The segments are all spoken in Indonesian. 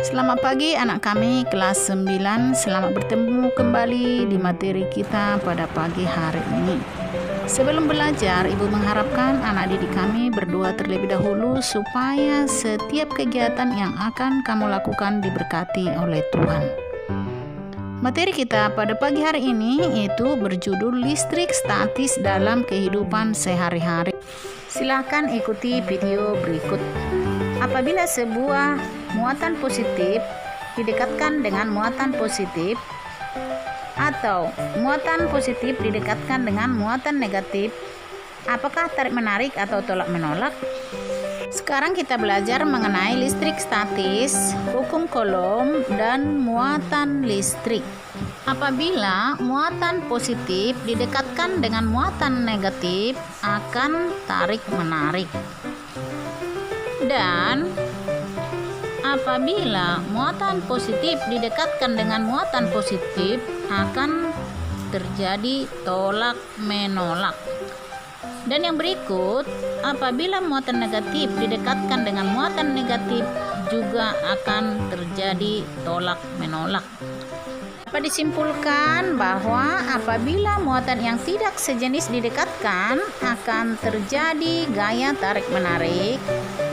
Selamat pagi anak kami kelas 9. Selamat bertemu kembali di materi kita pada pagi hari ini. Sebelum belajar, Ibu mengharapkan anak didik kami berdoa terlebih dahulu supaya setiap kegiatan yang akan kamu lakukan diberkati oleh Tuhan. Materi kita pada pagi hari ini yaitu berjudul listrik statis dalam kehidupan sehari-hari. Silakan ikuti video berikut. Apabila sebuah muatan positif didekatkan dengan muatan positif atau muatan positif didekatkan dengan muatan negatif, apakah tarik menarik atau tolak menolak? Sekarang kita belajar mengenai listrik statis, hukum Coulomb, dan muatan listrik. Apabila muatan positif didekatkan dengan muatan negatif, akan tarik menarik. Dan apabila muatan positif didekatkan dengan muatan positif, akan terjadi tolak menolak. Dan yang berikut, apabila muatan negatif didekatkan dengan muatan negatif, juga akan terjadi tolak menolak. Dapat disimpulkan bahwa apabila muatan yang tidak sejenis didekatkan, akan terjadi gaya tarik-menarik,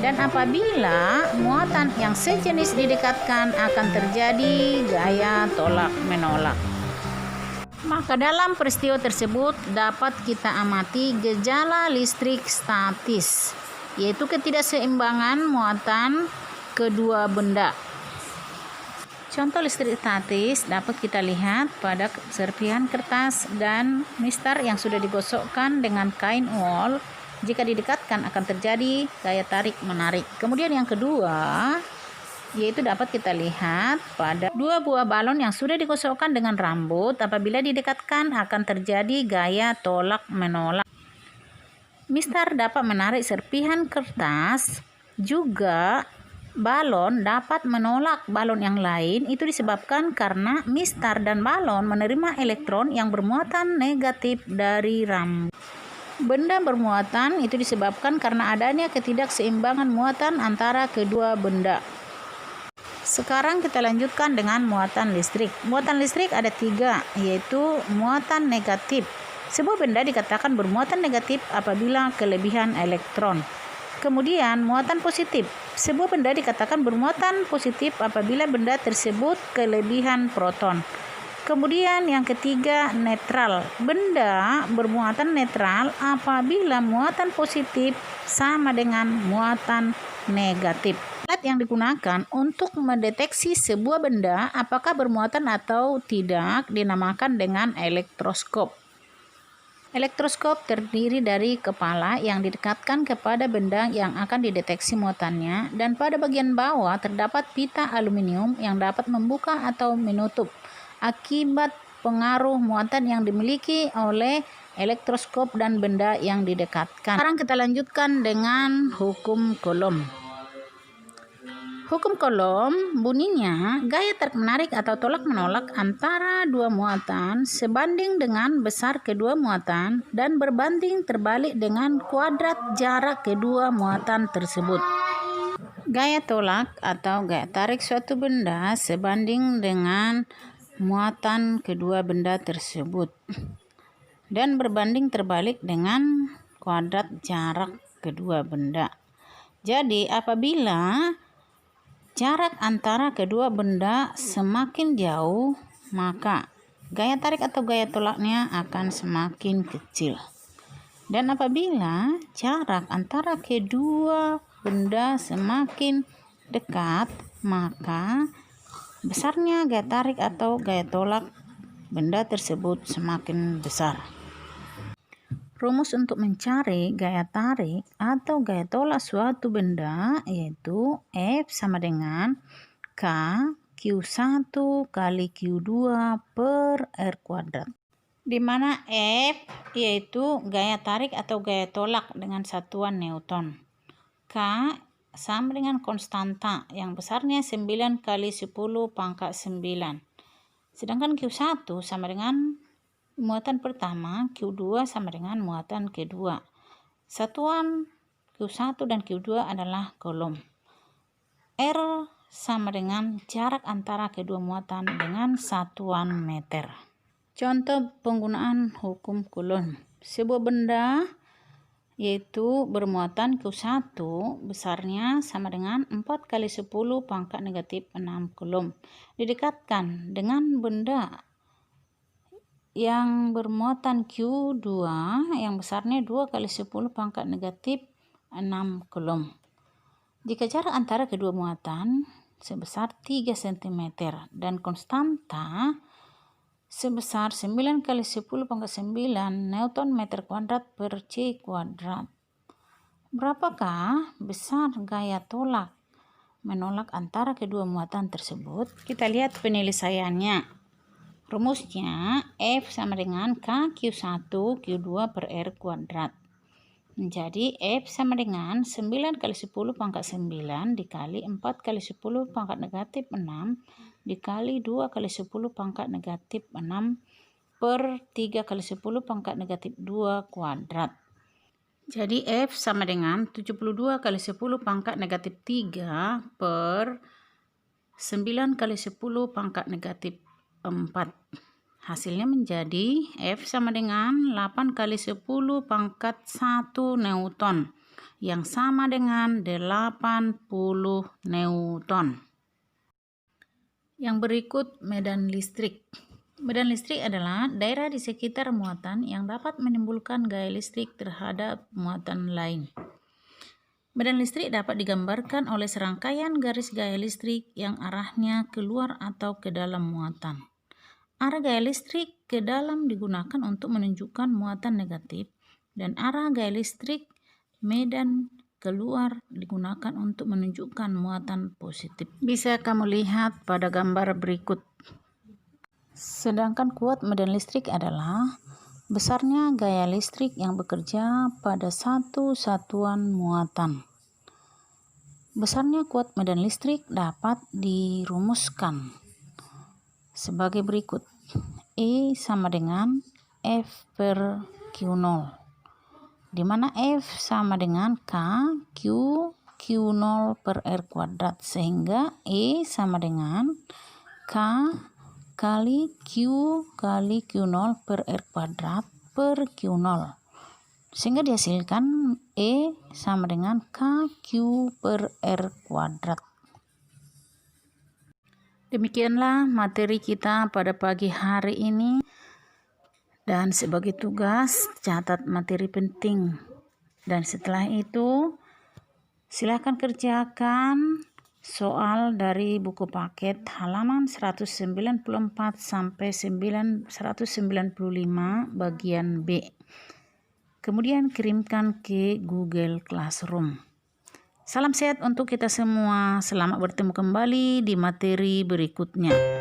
dan apabila muatan yang sejenis didekatkan, akan terjadi gaya tolak-menolak. Maka dalam peristiwa tersebut dapat kita amati gejala listrik statis, yaitu ketidakseimbangan muatan kedua benda. Contoh listrik statis dapat kita lihat pada serpihan kertas dan mistar yang sudah digosokkan dengan kain wol. Jika didekatkan akan terjadi gaya tarik menarik. Kemudian yang kedua yaitu dapat kita lihat pada dua buah balon yang sudah digosokkan dengan rambut. Apabila didekatkan akan terjadi gaya tolak menolak. Mistar dapat menarik serpihan kertas, juga balon dapat menolak balon yang lain. Itu disebabkan karena mistar dan balon menerima elektron yang bermuatan negatif dari rambut. Benda bermuatan itu disebabkan karena adanya ketidakseimbangan muatan antara kedua benda. Sekarang kita lanjutkan dengan muatan listrik. Muatan listrik ada 3, yaitu muatan negatif. Sebuah benda dikatakan bermuatan negatif apabila kelebihan elektron. Kemudian muatan positif. Sebuah benda dikatakan bermuatan positif apabila benda tersebut kelebihan proton. Kemudian yang ketiga, netral. Benda bermuatan netral apabila muatan positif sama dengan muatan negatif. Alat yang digunakan untuk mendeteksi sebuah benda apakah bermuatan atau tidak dinamakan dengan elektroskop. Elektroskop terdiri dari kepala yang didekatkan kepada benda yang akan dideteksi muatannya, dan pada bagian bawah terdapat pita aluminium yang dapat membuka atau menutup akibat pengaruh muatan yang dimiliki oleh elektroskop dan benda yang didekatkan. Sekarang kita lanjutkan dengan hukum Coulomb. Hukum Coulomb bunyinya gaya tarik menarik atau tolak menolak antara dua muatan sebanding dengan besar kedua muatan dan berbanding terbalik dengan kuadrat jarak kedua muatan tersebut. Gaya tolak atau gaya tarik suatu benda sebanding dengan muatan kedua benda tersebut dan berbanding terbalik dengan kuadrat jarak kedua benda. Jadi apabila jarak antara kedua benda semakin jauh, maka gaya tarik atau gaya tolaknya akan semakin kecil. Dan apabila jarak antara kedua benda semakin dekat, maka besarnya gaya tarik atau gaya tolak benda tersebut semakin besar. Rumus untuk mencari gaya tarik atau gaya tolak suatu benda yaitu F sama dengan K Q1 kali Q2 per R kuadrat. Di mana F yaitu gaya tarik atau gaya tolak dengan satuan Newton. K sama dengan konstanta yang besarnya 9 kali 10 pangkat 9. Sedangkan Q1 sama dengan muatan pertama, Q2 sama dengan muatan kedua. Satuan Q1 dan Q2 adalah Coulomb. R sama dengan jarak antara kedua muatan dengan satuan meter. Contoh penggunaan hukum Coulomb. Sebuah benda yaitu bermuatan Q1 besarnya sama dengan 4 kali 10 pangkat negatif 6 Coulomb. Didekatkan dengan benda yang bermuatan Q2 yang besarnya 2 kali 10 pangkat negatif 6 Coulomb. Jika jarak antara kedua muatan sebesar 3 cm dan konstanta sebesar 9 kali 10 pangkat 9 Newton meter kuadrat per C kuadrat. Berapakah besar gaya tolak menolak antara kedua muatan tersebut? Kita lihat penyelesaiannya. Rumusnya F sama dengan K Q1 Q2 per R kuadrat. Menjadi F sama dengan 9 kali 10 pangkat 9 dikali 4 kali 10 pangkat negatif 6 dikali 2 kali 10 pangkat negatif 6 per 3 kali 10 pangkat negatif 2 kuadrat. Jadi F sama dengan 72 kali 10 pangkat negatif 3 per 9 kali 10 pangkat negatif 4. Hasilnya menjadi F sama dengan 8 kali 10 pangkat 1 Newton yang sama dengan 80 Newton. Yang berikut medan listrik. Medan listrik adalah daerah di sekitar muatan yang dapat menimbulkan gaya listrik terhadap muatan lain. Medan listrik dapat digambarkan oleh serangkaian garis gaya listrik yang arahnya keluar atau ke dalam muatan. Arah gaya listrik ke dalam digunakan untuk menunjukkan muatan negatif dan arah gaya listrik medan keluar digunakan untuk menunjukkan muatan positif. Bisa kamu lihat pada gambar berikut. Sedangkan kuat medan listrik adalah besarnya gaya listrik yang bekerja pada satu satuan muatan. Besarnya kuat medan listrik dapat dirumuskan sebagai berikut. E sama dengan F per Q0, di mana F sama dengan K Q0 per R kuadrat, sehingga E sama dengan K kali Q kali Q0 per R kuadrat per Q0, sehingga dihasilkan E sama dengan KQ per R kuadrat. Demikianlah materi kita pada pagi hari ini, dan sebagai tugas catat materi penting, dan setelah itu silakan kerjakan soal dari buku paket halaman 194 sampai 195 bagian B. Kemudian kirimkan ke Google Classroom. Salam sehat untuk kita semua. Selamat bertemu kembali di materi berikutnya.